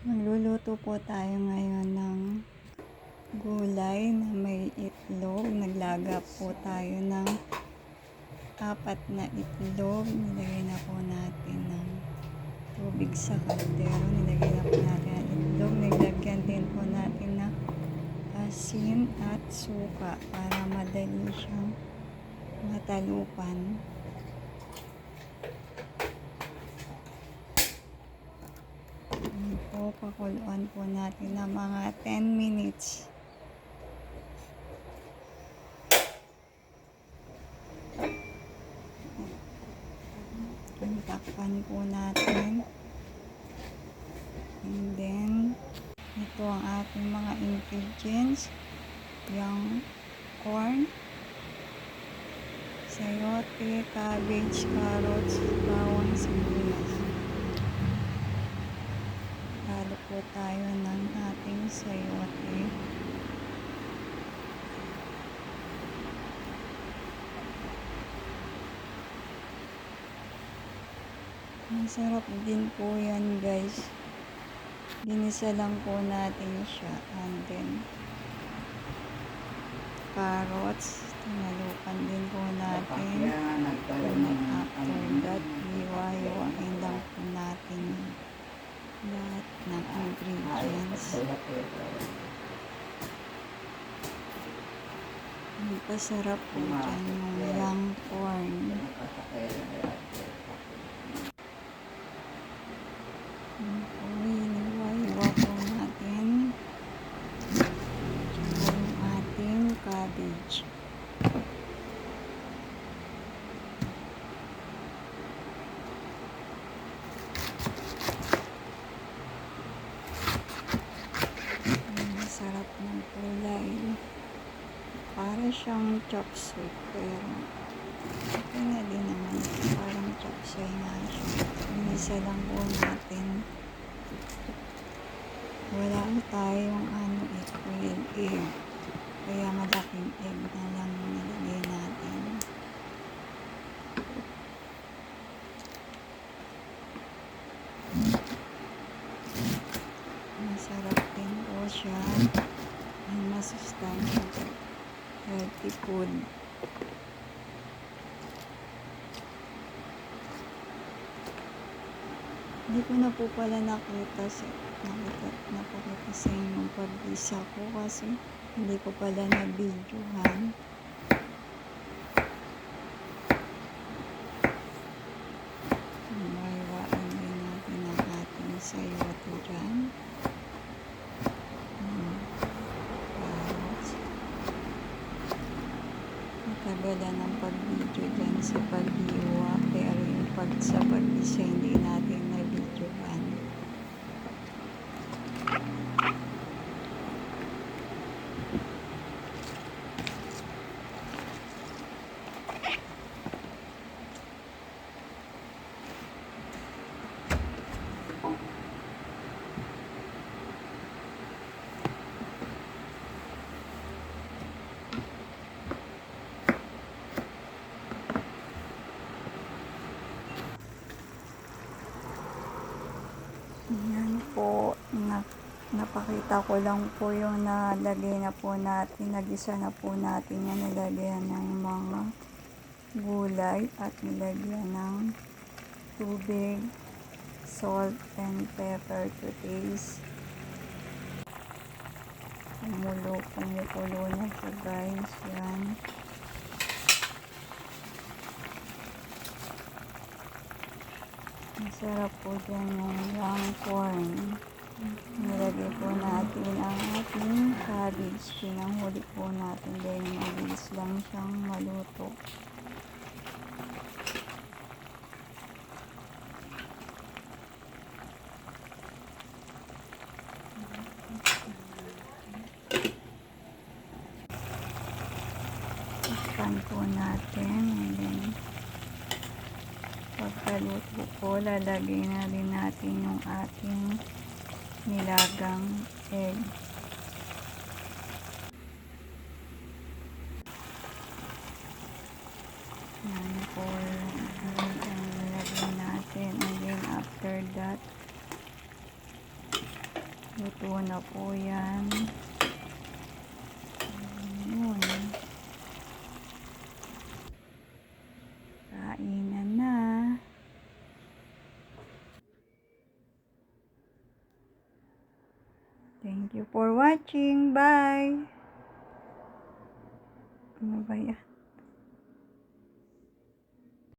Magluluto po tayo ngayon ng gulay na may itlog. Naglaga po tayo ng 4 na itlog. Nilagay na po natin ng tubig sa kaldero. Nilagay na po natin ang itlog. Nilagyan din po natin ng asin at suka para madali siyang matalupan. Pakuluan po natin ng mga 10 minutes. Takpan po natin. And then, ito ang ating mga ingredients. Yung corn, sayote, cabbage, carrots, bawang, sibuyas. Halo po tayo ng ating sayote. Masarap din po yan, guys. Ginisa lang po natin siya. And then, carrots. Tinalupan din po natin. And after that, hiwa-hiwain lang po natin lahat ng ingredients. Masarap po dyan yung young corn. Hiwa-hiwa po natin yung ating cabbage. Sarap ng kulay. Para siyang chop suey, pero okay na din naman. Parang chop suey nga siya. Inisa lang po natin. Wala tayong egg. Kaya malaking egg na lang nilagay natin. Masarap din po siya. Masustansya, healthy food. Hindi ko na po pala napakita sa inyong pag-isa ko kasi hindi ko pala na-videohan. Mahiwain din natin ang ating sayote dyan. Tagalan ng pag-video dyan sa pag-iwa, pero yung sa pag-isa hindi natin na-videohan. Yan po, napakita ko lang po yung nalagay na po natin, nagisa na po natin yan, nilagyan ng mga gulay at nilagyan ng tubig, salt and pepper to taste. Kumukulo na siya, guys. Yan. Masarap po dyan yung young corn. Nilagay po natin ang ating cabbage. Pinanghuli po natin dahil mabilis lang siyang maluto. Takpan po natin. And then, pagkaluto po, lalagay na rin natin yung ating nilagang egg. Yan po yung nilagay natin. And then after that, Luto na po yan. Ayun. Kainan na. Thank you for watching. Bye! Ano ba yan?